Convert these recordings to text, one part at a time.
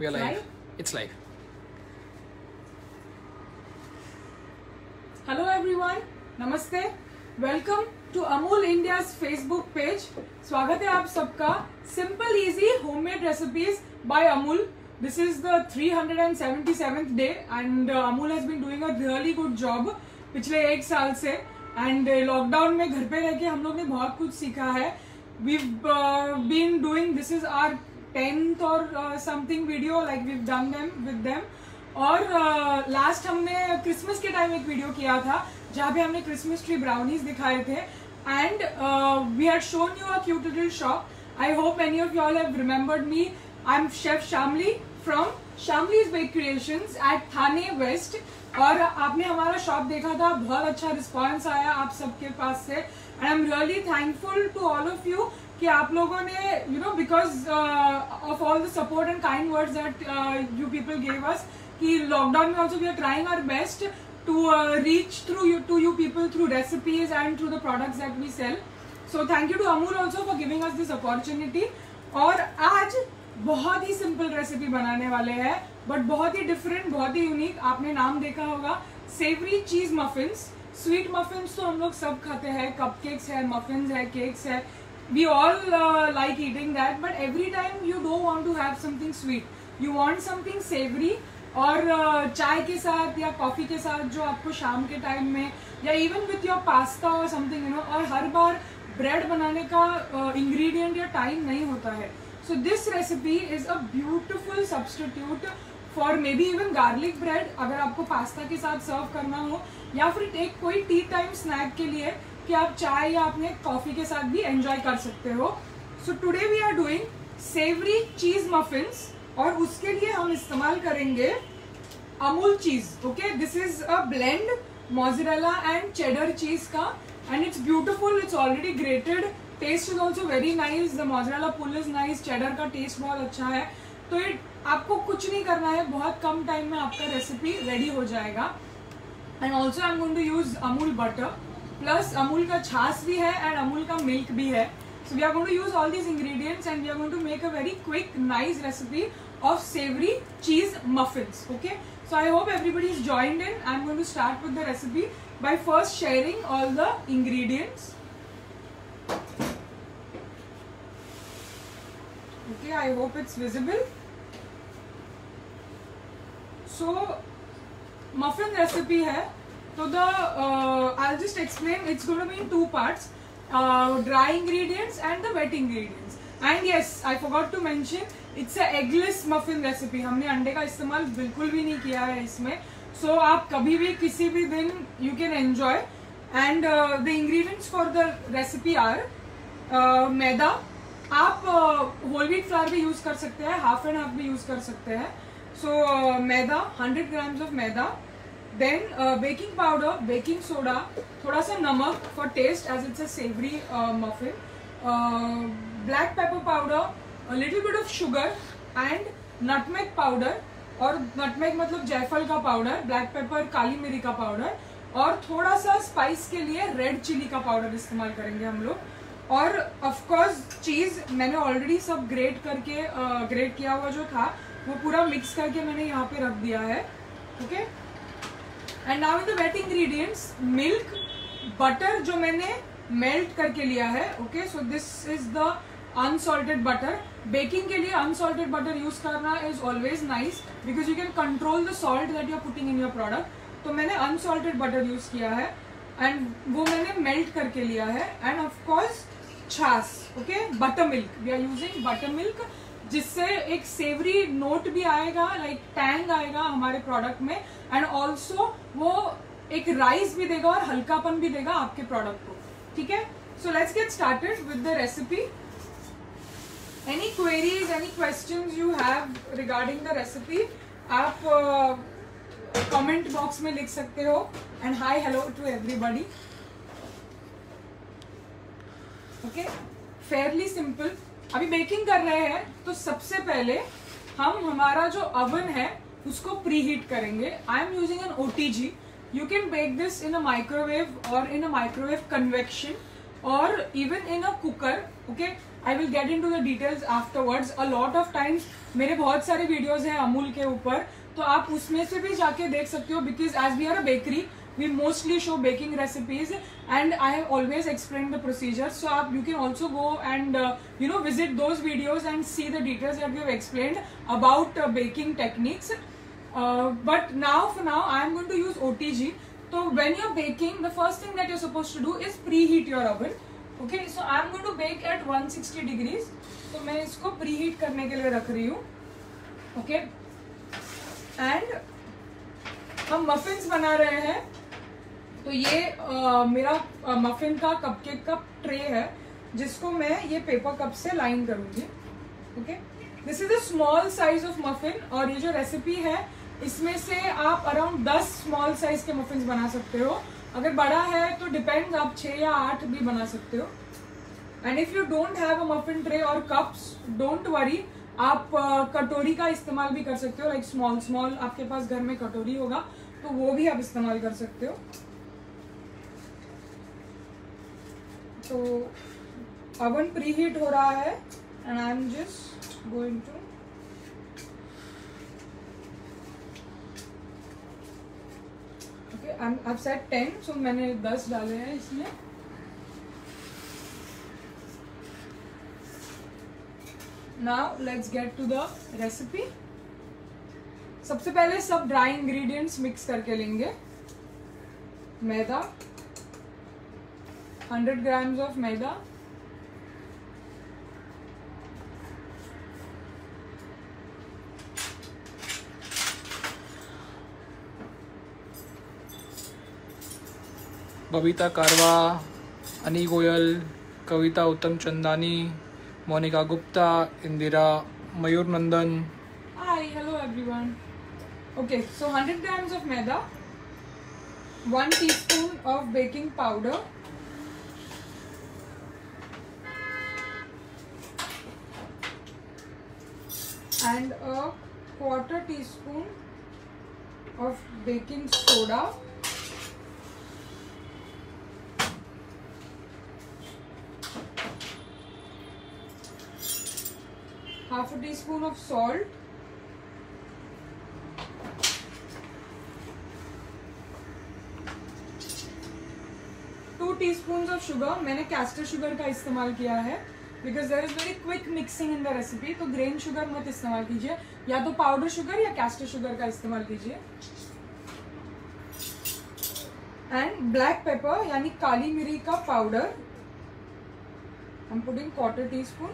We are live. It's live. Hello everyone, नमस्ते. Welcome to Amul India's Facebook page. स्वागत है आप सबका. Simple easy homemade recipes by Amul. This is the 377th day and Amul has been doing a really good job पिछले 1 साल से. And lockdown में घर पे रह के हम लोग ने बहुत कुछ सीखा है. We've been doing, this is our 10th or something video, like we've done them with them. और लास्ट हमने क्रिसमस के टाइम एक वीडियो किया था जहाँ पे हमने क्रिसमस ट्री ब्राउनीज दिखाए थे and we had shown you a cute little shop. I hope many of you all have remembered me. I am chef Shamli from Shamli's bake creations at Thane west. और आपने हमारा शॉप देखा था, बहुत अच्छा रिस्पॉन्स आया आप सबके पास से and I am really thankful to all of you कि आप लोगों ने you know because of all the support and kind words that you people gave us कि लॉकडाउन में also we are trying our best to reach to you people through recipes and through the products that we sell. So thank you to Amul also for giving us this opportunity. और आज बहुत ही simple recipe बनाने वाले हैं but बहुत ही different, बहुत ही unique. आपने नाम देखा होगा, Sewri cheese muffins. Sweet muffins तो हम लोग सब खाते हैं, कपकेक्स है, मफिन्स है, केक्स है. We all like eating that, but every time you don't want to have something sweet. You want something savory. और चाय के साथ या कॉफी के साथ जो आपको शाम के टाइम में या इवन विथ योर पास्ता और समथिंग यू नो. और हर बार ब्रेड बनाने का इंग्रेडिएंट या टाइम नहीं होता है. So this recipe is a beautiful substitute for may be even garlic bread अगर आपको पास्ता के साथ सर्व करना हो, या फिर एक कोई टी टाइम स्नैक के लिए कि आप चाय या अपने कॉफी के साथ भी एंजॉय कर सकते हो. So today we are doing savoury cheese muffins और उसके लिए हम इस्तेमाल करेंगे Amul cheese. Okay, this is a blend mozzarella and cheddar cheese का and it's beautiful. It's already grated. Taste is also very nice. The mozzarella pull is nice. Cheddar का taste बहुत अच्छा है. तो आपको कुछ नहीं करना है, बहुत कम टाइम में आपका रेसिपी रेडी हो जाएगा. And also I am going to use Amul butter plus Amul का छाछ भी है एंड अमूल का मिल्क भी है. So we are going to use all these ingredients and we are going to make a very quick, nice recipe of savory cheese muffins. Okay, so I hope everybody is joined in. I'm going to start with the recipe by first sharing all the ingredients. Okay, I hope it's visible. So muffin recipe है. So I'll just explain. It's going to be in 2 parts. Dry ingredients and the wet ingredients. And yes, I forgot to mention, it's a eggless muffin recipe. हमने अंडे का इस्तेमाल बिल्कुल भी नहीं किया है इसमें. So आप कभी भी किसी भी दिन you can enjoy. And the ingredients for the recipe are मैदा. आप whole wheat flour भी यूज कर सकते हैं, हाफ एंड हाफ भी यूज कर सकते हैं. So maida 100 grams of maida. Then baking powder, baking soda, थोड़ा सा नमक for taste as it's a savory muffin, black pepper powder, a little bit of sugar and nutmeg powder. और nutmeg मतलब जायफल का पाउडर, black pepper काली मिरी का powder और थोड़ा सा स्पाइस के लिए रेड चिली का पाउडर इस्तेमाल करेंगे हम लोग. और ऑफ कोर्स चीज मैंने ऑलरेडी सब ग्रेट किया हुआ जो था वो पूरा मिक्स करके मैंने यहाँ पे रख दिया है. Okay, and now in the wet ingredients, milk, butter जो मैंने मेल्ट करके लिया है. Okay, so this is the unsalted butter. Baking के लिए अनसॉल्टेड बटर यूज करना is always nice because you can control the salt that you are putting in your product. तो मैंने अनसॉल्टेड बटर यूज किया है एंड वो मैंने melt करके लिया है. And of course chaas. Okay, butter milk, we are using butter milk जिससे एक सेवरी नोट भी आएगा, लाइक टैंग आएगा हमारे प्रोडक्ट में. एंड ऑल्सो वो एक राइस भी देगा और हल्कापन भी देगा आपके प्रोडक्ट को. ठीक है, so let's get started with the recipe. Any queries, any questions you have regarding the recipe आप कमेंट बॉक्स में लिख सकते हो. And hi hello to everybody. Okay, fairly simple. अभी बेकिंग कर रहे हैं तो सबसे पहले हम हमारा जो ओवन है उसको प्री हीट करेंगे. I am using an OTG. You can bake this in a microwave और इन अ माइक्रोवेव कन्वेक्शन और even in a cooker. Okay, I will get into the details afterwards. A lot of times मेरे बहुत सारे videos हैं अमूल के ऊपर, तो आप उसमें से भी जाके देख सकते हो, because as we are a bakery we mostly show baking recipes and I have always explained the procedures, so you can also go and visit those videos and see the details that we have explained about baking techniques. But for now I am going to use OTG. So when you're baking, the first thing that you're supposed to do is preheat your oven. Okay, so I am going to bake at 160 degrees. तो मैं इसको preheat करने के लिए रख रही हूँ. Okay, and हम मफिन्स बना रहे हैं. तो ये मेरा मफिन का कपकेक का ट्रे है जिसको मैं ये पेपर कप से लाइन करूंगी. Okay, this is a small size of muffin, और ये जो रेसिपी है इसमें से आप अराउंड 10 स्मॉल साइज के मफिन्स बना सकते हो. अगर बड़ा है तो डिपेंड्स, आप 6 या 8 भी बना सकते हो. And if you don't have a muffin tray और कप्स, डोंट वरी, आप कटोरी का इस्तेमाल भी कर सकते हो. लाइक स्मॉल आपके पास घर में कटोरी होगा तो वो भी आप इस्तेमाल कर सकते हो. तो ओवन प्रीहीट हो रहा है and I am just going to I've set 10, so मैंने 10 डाले हैं इसमें. Now let's get to the recipe. सबसे पहले सब ड्राई इंग्रेडिएंट्स मिक्स करके लेंगे. मैदा, 100 grams of मैदा, बबीता कारवा, अनी गोयल, कविता उत्तम चंदानी, मोनिका गुप्ता, इंदिरा मयूर नंदन. Hi, hello everyone. Okay, so 100 grams of maida, 1 teaspoon of baking powder, and a 1/4 teaspoon of baking soda, half a teaspoon of salt, teaspoon of sugar. मैंने caster sugar का इस्तेमाल किया है because there is very quick mixing in the recipe. तो grain sugar मत इस्तेमाल कीजिए, या तो पाउडर शुगर या कैस्टर शुगर का इस्तेमाल कीजिए. एंड ब्लैक पेपर यानी काली मिरी का powder, I am putting 1/4 teaspoon.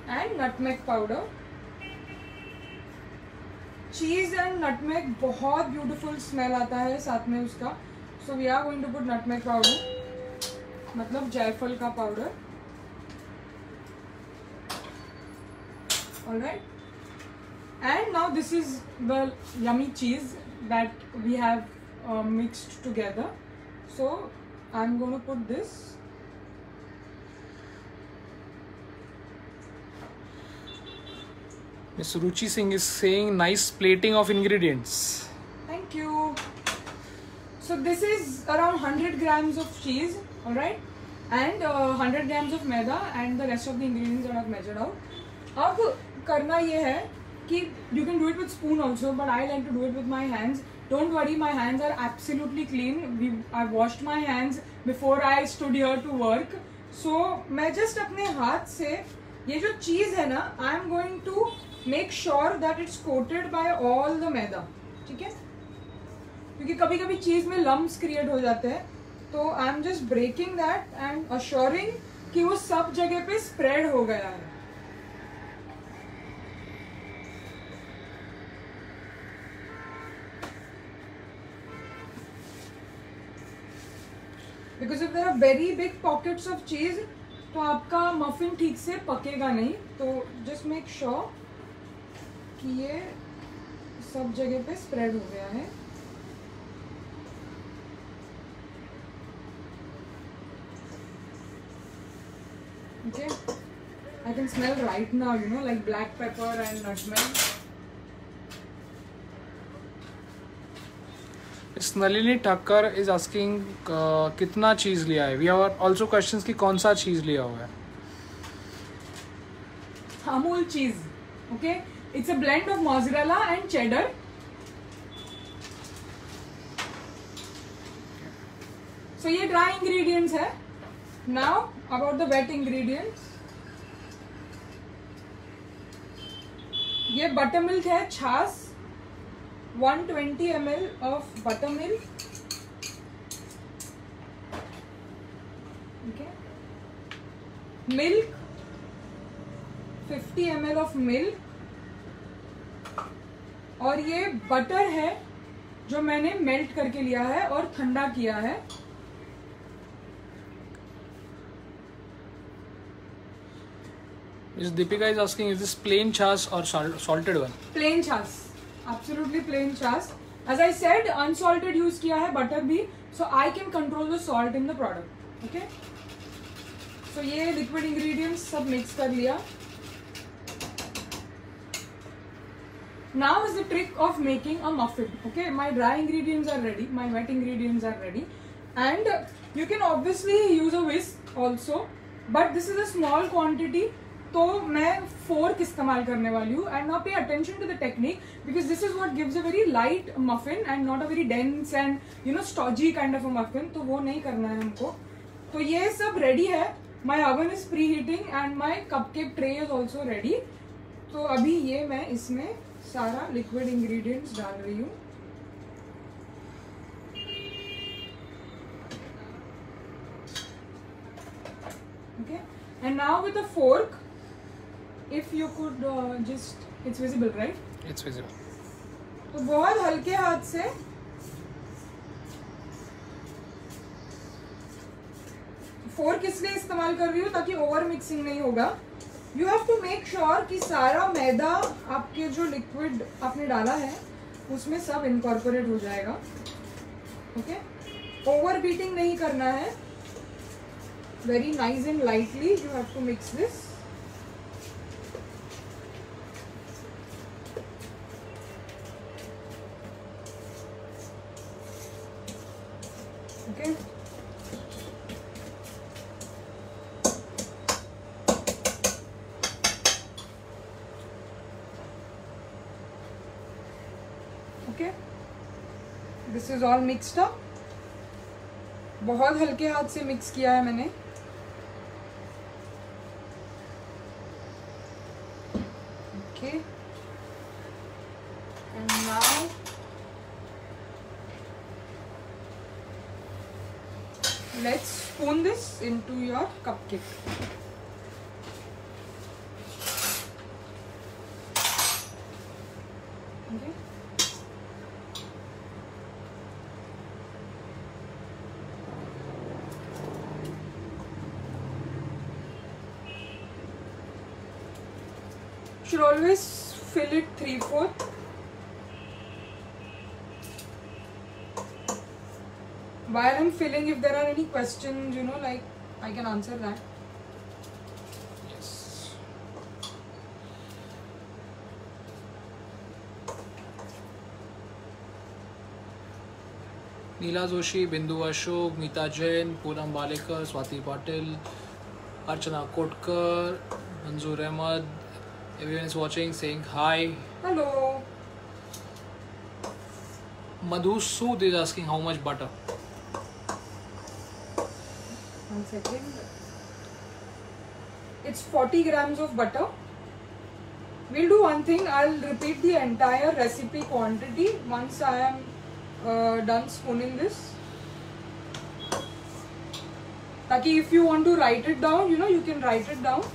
And nutmeg powder. चीज एंड नटमेग बहुत ब्यूटीफुल स्मेल आता है साथ में उसका. So we are going to put nutmeg powder, मतलब जायफल का powder. All right, and now this is the yummy cheese that we have mixed together. So I'm going to put this. Miss Ruchi Singh is saying nice plating of ingredients. Thank you. So this is around 100 grams of cheese, all right, and 100 grams of maida, and the rest of the ingredients are not measured out. अब करना ये है कि you can do it with spoon also, but I like to do it with my hands. Don't worry, my hands are absolutely clean. I washed my hands before I stood here to work. So मैं just अपने हाथ से ये जो चीज़ है ना, I am going to make sure that it's coated by all the maida. ठीक है, क्योंकि कभी कभी चीज में लम्स क्रिएट हो जाते हैं. तो I am just breaking that and assuring कि वो सब जगह पे स्प्रेड हो गया है. Because if there are very big pockets of cheese तो आपका मफिन ठीक से पकेगा नहीं. तो जस्ट मेक श्योर कि ये सब जगह पे स्प्रेड हो गया है. Okay, I can smell right now, you know, like black pepper and nutmeg. It's Nalini Thakkar is asking कितना चीज़ लिया है. We have also questions कि कौन सा चीज़ लिया हुआ है. Amul cheese. Okay, it's a blend of mozzarella and cheddar. So ये dry ingredients है. Now about the wet ingredients. ये buttermilk है, छाछ, 120 ml of buttermilk. Okay. Milk, 50 ml of milk. और ये बटर है जो मैंने मेल्ट करके लिया है और ठंडा किया है. Miss Deepika is asking, is this plain chas or salted one? Plain chas, absolutely plain chas. As I said, unsalted use किया है, butter भी, so I can control the salt in the product. Okay. So ये liquid ingredients सब mix कर लिया. Now is the trick of making a muffin. Okay, my dry ingredients are ready, my wet ingredients are ready, and you can obviously use a whisk also, but this is a small quantity. तो मैं fork इस्तेमाल करने वाली हूँ. And now pay attention to the technique because this is what gives a very light muffin and not a very dense and stodgy kind of a muffin. तो वो नहीं करना है हमको. तो ये सब ready है. My oven is preheating and my cupcake tray is also ready. तो अभी ये मैं इसमें सारा liquid ingredients डाल रही हूँ. Okay. And now with a fork, if you could just, it's visible, right? It's visible. तो बहुत हल्के हाथ से फोर्क इसलिए इस्तेमाल कर रही हूँ ताकि ओवर मिक्सिंग नहीं होगा. You have to make sure कि सारा मैदा आपके जो लिक्विड आपने डाला है उसमें सब इनकॉर्पोरेट हो जाएगा. ओके, ओवर बीटिंग नहीं करना है. Very nice and lightly you have to mix this. Okay. Okay. This is all mixed up. बहुत हल्के हाथ से मिक्स किया है मैंने. Okay. And now let's spoon this into your cupcake. Okay. Should always fill it 3/4. While I'm filling, if there are any questions, like I can answer that. Yes. Neela Joshi, Bindu Ashok, Meeta Jain, Poonam Balekar, Swati Patil, Archana Kotkar, Manzoor Ahmed. Everyone is watching, saying hi. Hello. Madhu Sood is asking how much butter. 1 second. It's 40 grams of butter. We'll do one thing. I'll repeat the entire recipe quantity once I am done spooning this. Taki if you want to write it down, you can write it down.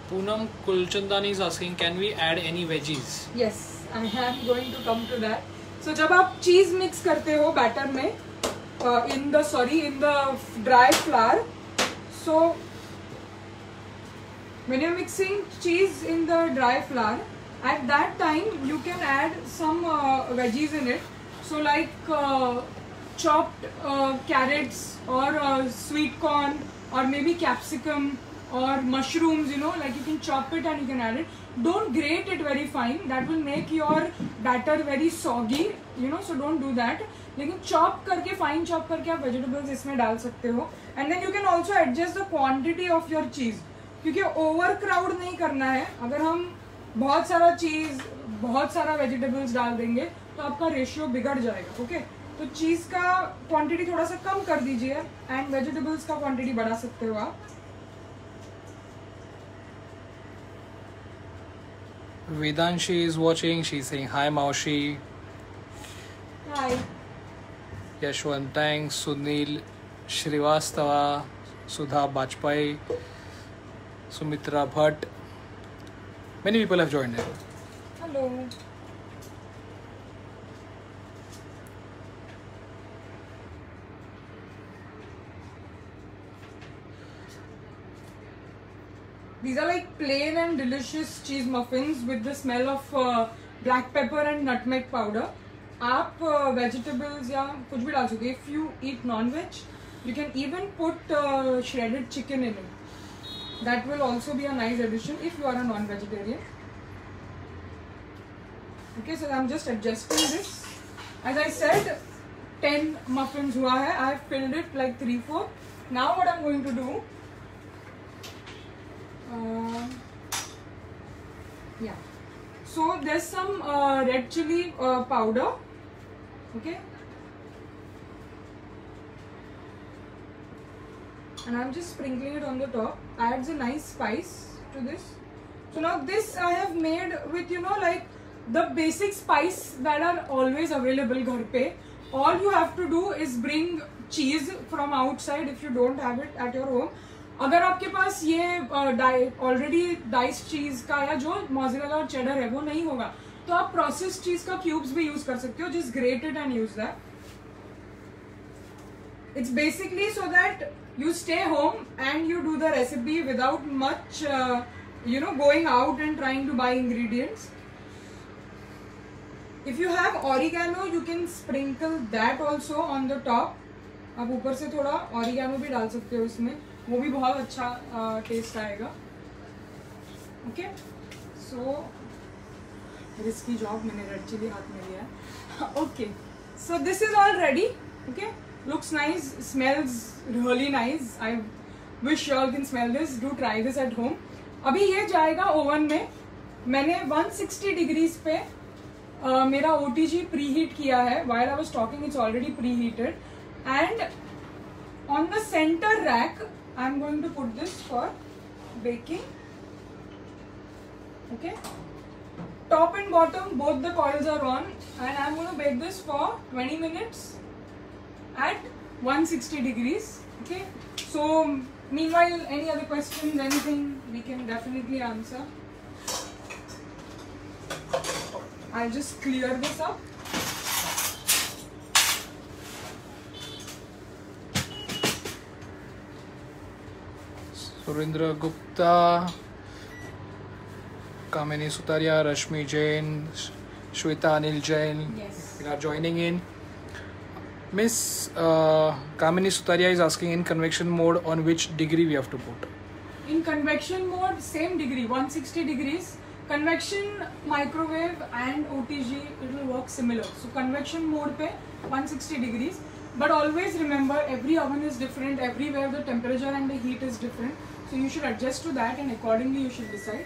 Poonam Kulchandani is asking, can we add any veggies? Yes, I am going to come to that. So जब आप cheese mix करते हो batter में in the dry flour, so when you're mixing cheese in the dry flour, at that time you can add some veggies in it. So like chopped carrots or sweet corn or maybe capsicum or mushrooms, you know, like you can chop it and you can add it. Don't grate it very fine, that will make your batter very soggy, you know, so don't do that. लेकिन chop करके, fine chop करके आप vegetables इसमें डाल सकते हो. And then you can also adjust the quantity of your cheese, क्योंकि overcrowd नहीं करना है. अगर हम बहुत सारा cheese, बहुत सारा vegetables डाल देंगे तो आपका ratio बिगड़ जाएगा. ओके, तो चीज का क्वांटिटी थोड़ा सा कम कर दीजिए एंड वेजिटेबल्स का क्वांटिटी बढ़ा सकते हो आप. Vedanshi is watching. She's saying hi, Maushi. Hi. Yashwantang, Sunil Shrivastava, Sudha Bajpai, Sumitra Bhatt. Many people have joined in. Hello. These are like plain and delicious cheese muffins with the smell of black pepper and nutmeg powder. आप vegetables या कुछ भी डाल सकते हो. If you eat non-veg, you can even put shredded chicken in it. That will also be a nice addition if you are a non-vegetarian. Okay, so I'm just adjusting this. As I said, 10 muffins हुआ है. I have filled it like 3-4. Now what I'm going to do? Yeah, so there's some red chili powder, okay, and I'm just sprinkling it on the top. Adds a nice spice to this. So now this I have made with, you know, like the basic spice that are always available घर पे. All you have to do is bring cheese from outside if you don't have it at your home. अगर आपके पास ये already diced चीज का या जो mozzarella और चेडर है वो नहीं होगा तो आप प्रोसेस्ड चीज का क्यूब्स भी यूज कर सकते हो. Just great it and use that. It's basically so that you stay home and you do the recipe without much going out and trying to buy ingredients. If you have oregano, you can sprinkle that also on the top. आप ऊपर से थोड़ा oregano भी डाल सकते हो इसमें, वो भी बहुत अच्छा टेस्ट आएगा. ओके, सो रिस्की जॉब, मैंने रेड चिली हाथ में लिया है. Okay, so this is all ready. Okay, looks nice, smells really nice. I wish you all can smell this. Do try this at home. अभी ये जाएगा oven में. मैंने 160 डिग्रीज पे मेरा OTG प्रीहीट किया है. While I was talking, it's already preheated. And on the center rack, I'm going to put this for baking. Okay. Top and bottom, both the coils are on, and I'm going to bake this for 20 minutes. At 160 degrees. Okay, so meanwhile, any other questions, anything, we can definitely answer. I'll just clear this up. Surendra Gupta, Kamini Sutaria, Rashmi Jain, Shweta Anil Jain, Yes. are joining in. Miss Kamini Sutaria is asking, in convection mode, on which degree we have to put? In convection mode, same degree, 160 degrees. Convection, microwave and OTG, it will work similar. So convection mode pe 160 degrees. But always remember, every oven is different. Everywhere the temperature and the heat is different. So you should adjust to that, and accordingly you should decide.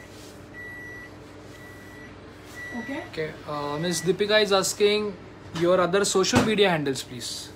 Okay. Okay. Miss Deepika is asking your other social media handles, please,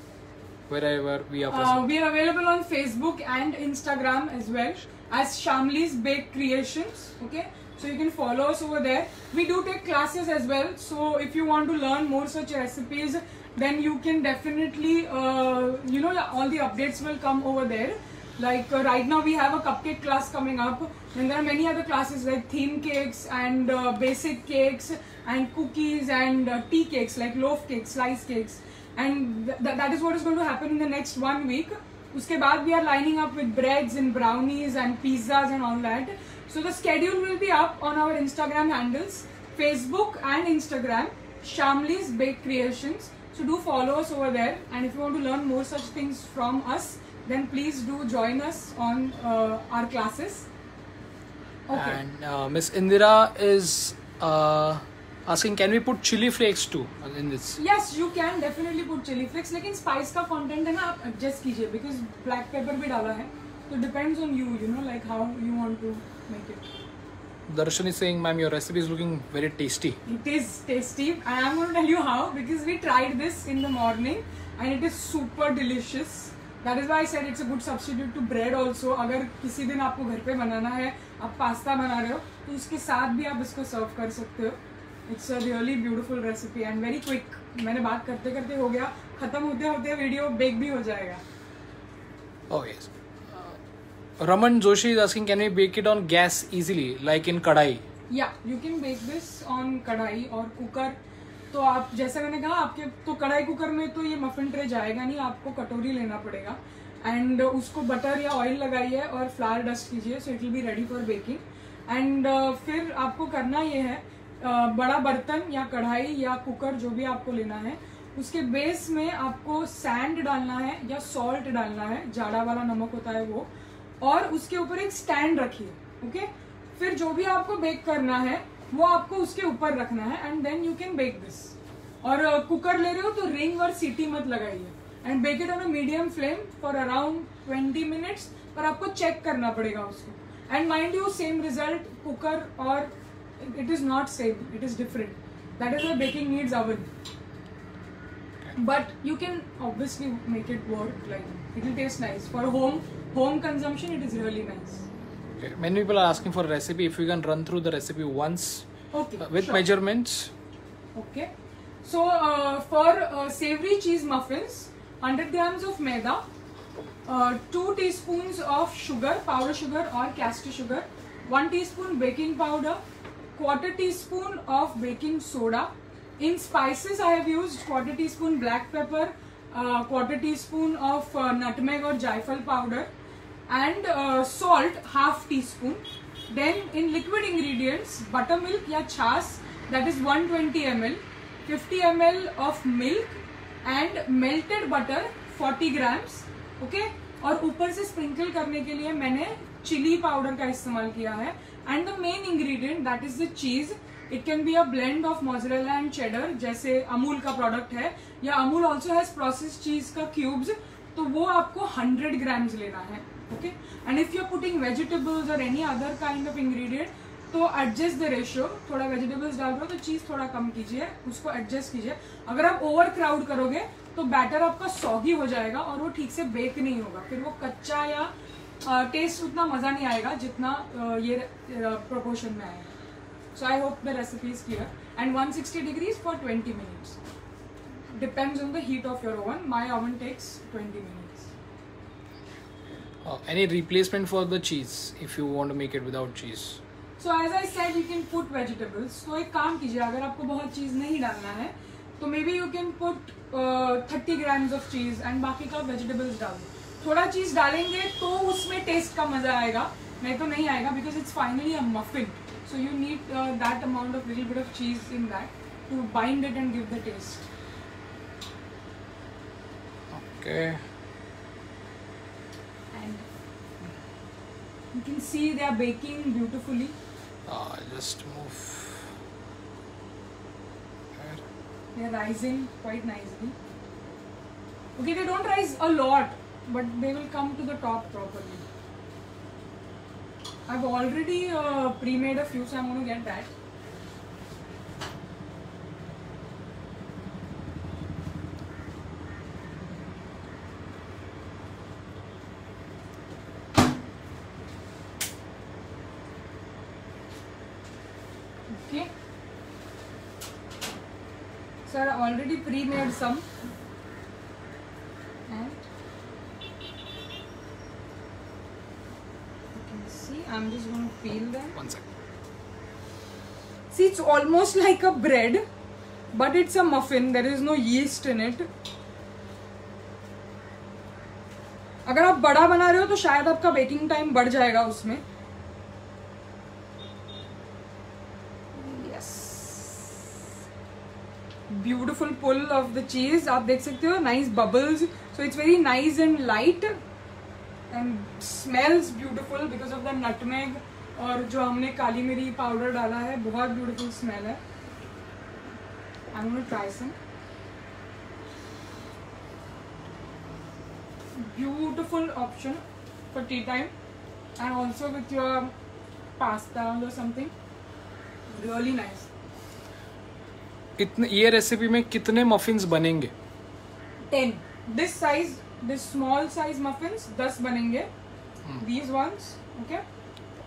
wherever we are present. We are available on Facebook and Instagram as well as Shamli's Bake Creations. Okay, so you can follow us over there. We do take classes as well, so if you want to learn more such recipes, then you can definitely all the updates will come over there. Like right now we have a cupcake class coming up, and there are many other classes like theme cakes and basic cakes and cookies and tea cakes, like loaf cakes, slice cakes, and that is what is going to happen in the next 1 week. Uske baad we are lining up with breads and brownies and pizzas and all that. So the schedule will be up on our Instagram handles, Facebook and Instagram, Shamli's Bake Creations. So do follow us over there, and if you want to learn more such things from us, then please do join us on our classes. Okay. And Miss Indira is asking, can we put chili flakes too in this? Yes, you can definitely put chili flakes, लेकिन spice का content है ना, आप adjust कीजिए, because black pepper भी डाला है, so depends on you, you know, like how you want to make it. Darshan is saying, ma'am, your recipe is looking very tasty. It is tasty. I am going to tell you how, because we tried this in the morning and it is super delicious. That is why I said it's a good substitute to bread also. अगर किसी दिन आपको घर पे बनाना है, आप pasta बना रहे हो, तो उसके साथ भी आप इसको सर्व कर सकते हो. It's a really beautiful recipe and very quick. मैंने बात करते करते हो गया, खत्म होते होते वीडियो बेक भी हो जाएगा. Oh yes. Raman Joshi is asking, can we bake it on gas easily, like in kadai? Yeah, you can bake this on कढ़ाई और कुकर. तो आप जैसे मैंने कहा, आपके तो कढ़ाई कुकर में तो ये मफिन ट्रे जाएगा नहीं, आपको कटोरी लेना पड़ेगा एंड उसको बटर या ऑयल लगाइए और फ्लावर डस्ट कीजिए, so it will be ready for baking. And फिर आपको करना ये है, बड़ा बर्तन या कढ़ाई या कुकर जो भी आपको लेना है, उसके बेस में आपको सैंड डालना है या सॉल्ट डालना है, जाड़ा वाला नमक होता है वो, और उसके ऊपर एक स्टैंड रखिए. ओके, फिर जो भी आपको बेक करना है वो आपको उसके ऊपर रखना है and then you can bake this. और कुकर ले रहे हो तो रिंग और सीटी मत लगाइए and bake it on a medium flame for around 20 minutes. पर आपको चेक करना पड़ेगा उसको. And mind you, same result cooker और it is not same, it is different. That is why baking needs oven, but you can obviously make it work, like it will taste nice for home consumption. It is really nice. Okay. Many people are asking for a recipe. If you can run through the recipe once, okay, with sure. measurements. Okay, so for savory cheese muffins, 100 grams of maida, 2 teaspoons of sugar, powdered sugar or caster sugar, 1 teaspoon baking powder, 1/4 teaspoon of baking soda. In spices, I have used 1/4 teaspoon black pepper, 1/4 teaspoon of nutmeg or jaifal powder, and salt 1/2 teaspoon. Then in liquid ingredients, buttermilk या छाछ, that is 120 ml, 50 ml of milk and melted butter 40 grams. Okay, और ऊपर से sprinkle करने के लिए मैंने chilli powder का इस्तेमाल किया है. And the main ingredient, that is the cheese. It can be a blend of mozzarella and cheddar, जैसे अमूल का प्रोडक्ट है, या अमूल ऑल्सो हैज प्रोसेस्ड चीज का क्यूब्स, तो वो आपको 100 ग्राम्स लेना है. Okay, and if you are putting vegetables or any other kind of ingredient, तो एडजस्ट द रेशियो. थोड़ा वेजिटेबल्स डाल रहे हो तो चीज थोड़ा कम कीजिए, उसको एडजस्ट कीजिए. अगर आप ओवर क्राउड करोगे तो बैटर आपका सॉगी हो जाएगा और वो ठीक से बेक नहीं होगा, फिर वो कच्चा या टेस्ट उतना मजा नहीं आएगा जितना ये प्रोपोर्शन में आएगा. So I hope the recipe is clear. And 160 degrees for 20 minutes. Depends on the heat of your oven. My oven takes 20 minutes. Any replacement for the cheese if you want to make it without cheese? So as I said, you can put vegetables. तो एक काम कीजिए, अगर आपको बहुत चीज नहीं डालना है तो may be you can put 30 grams of चीज एंड बाकी का वेजिटेबल्स डाल दो. थोड़ा चीज डालेंगे तो उसमें टेस्ट का मजा आएगा, नहीं तो नहीं आएगा, because it's finally a muffin. So you need that amount of little bit of cheese in that to bind it and give the taste. Okay. You can see they are baking beautifully. Just move. They are rising quite nicely. Okay, they don't rise a lot, but they will come to the top properly. I've already pre-made a few, so I'm going to get that. Okay, so I already pre-made some, and you can see I'm just going to peel them. 1 second. See, it's almost like a bread, but it's a muffin. There is no yeast in it. अगर आप बड़ा बना रहे हो तो शायद आपका baking time बढ़ जाएगा उसमें. beautiful pull of the cheese. आप देख सकते हो, nice bubbles. So it's very nice and light and smells beautiful because of the nutmeg और जो हमने काली मिरी पाउडर डाला है, बहुत beautiful smell है. I'm going to try some. Beautiful option for tea time and also with your pasta or something. Really nice. ये recipe में कितने मफिन्स बनेंगे? 10. This size, this small size muffins 10 बनेंगे. These ones, okay.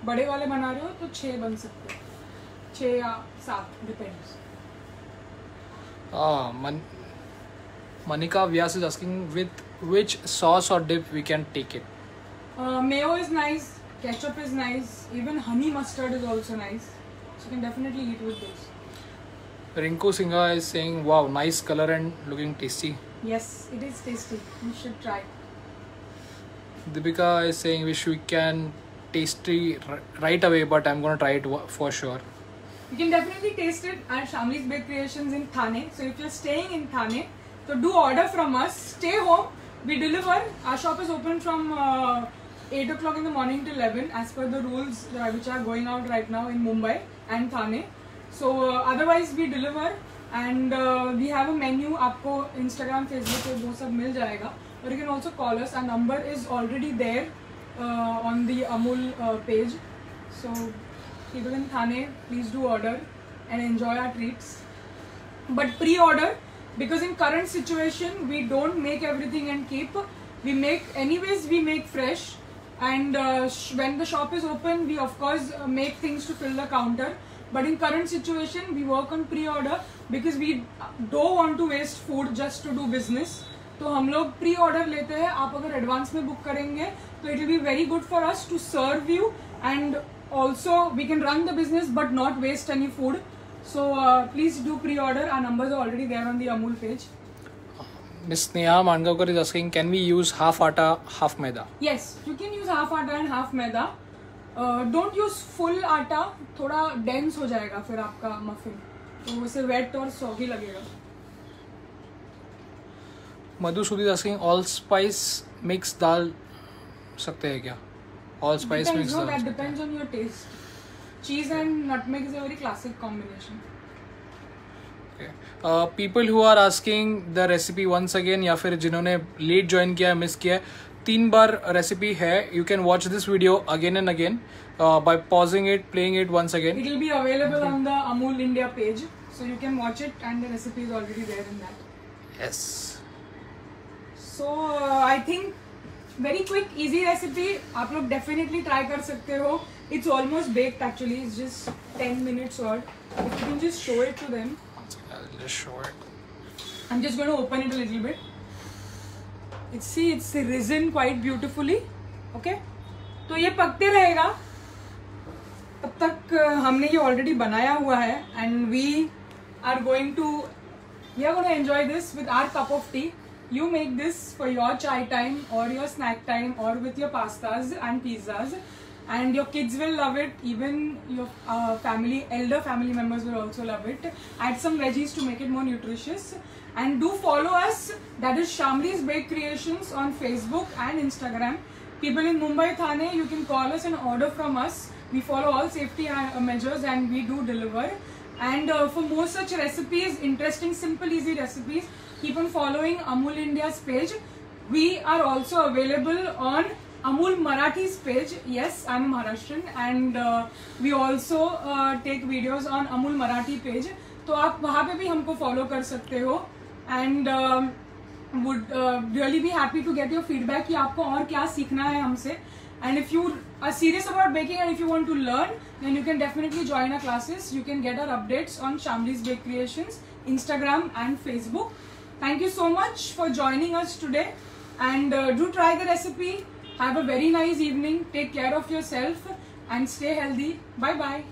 बड़े वाले बना रहे हो तो 6 बन सकते हैं. 6 या 7 depends. Manika Vyas is asking with which sauce or dip we can take it. Mayo is nice, ketchup is nice, even honey mustard is also nice. So you can definitely eat with this. Rinku Singha is saying, wow, nice color and looking tasty. Yes, it is tasty. You should try. Deepika is saying, wish we can taste it right away, but I'm going to try it for sure. You can definitely taste it at Shamli's Bake Creations in Thane. So if you're staying in Thane, so do order from us. Stay home. We deliver. Our shop is open from 8 o'clock in the morning till 11 as per the rules which are going out right now in Mumbai and Thane. So otherwise we deliver and we have a menu. आपको Instagram, Facebook पे वो सब मिल जाएगा. Or you can also call us. Our number is already there on the Amul page. So people in Thane, please do order and enjoy our treats. But pre-order, because in current situation we don't make everything and keep. We make fresh. And when the shop is open, we of course make things to fill the counter. But in current situation, we work on pre-order because we don't want to waste food just to do business. तो हम लोग pre-order लेते हैं. आप अगर advance में book करेंगे, तो it will be very good for us to serve you and also we can run the business but not waste any food. So please do pre-order. Our numbers are already there on the Amul page. Miss Neha Mandavkar is asking, can we use half atta, half maida? Yes, you can use half atta and half maida. Don't use full आटा, थोड़ा dense हो जाएगा फिर आपका muffin, तो उसे wet और soggy लगेगा. Madhusudhi is asking, all spice mix डाल सकते हैं क्या? All spice mix डाल. That depends on your taste. Cheese and nutmeg is a very classic combination. Okay. People who are asking the recipe once again या फिर जिन्होंने late join किया miss किया, 3 बार recipe है. You can watch this video again and again by pausing it, playing it once again. It will be available on the Amul India page, so you can watch it and the recipe is already there in that. Yes. So I think very quick, easy recipe. आप लोग definitely try कर सकते हो. It's almost baked actually. It's just 10 minutes old. If you can just show it to them. I'll just show it. I'm just going to open it a little bit. It's risen quite beautifully. Okay. तो ये पकते रहेगा. तब तक हमने ये already बनाया हुआ है and we are going to enjoy this with our cup of tea. You make this for your chai time or your snack time or with your pastas and pizzas. And your kids will love it. Even your elder family members will also love it. Add some veggies to make it more nutritious. And do follow us. That is Shamli's Bake Creations on Facebook and Instagram. People in Mumbai, Thane, you can call us and order from us. We follow all safety measures and we do deliver. And for more such recipes, interesting, simple, easy recipes, keep on following Amul India's page. We are also available on Amul Marathi's page. Yes, I'm Maharashtrian and we also take videos on Amul Marathi page. तो आप वहाँ पे भी हमको follow कर सकते हो and would really be happy to get your feedback कि आपको और क्या सीखना है हमसे. And if you are serious about baking and if you want to learn, then you can definitely join our classes. You can get our updates on Shamli's Bake Creations, Instagram and Facebook. Thank you so much for joining us today and do try the recipe. Have a very nice evening. Take care of yourself and stay healthy. Bye bye.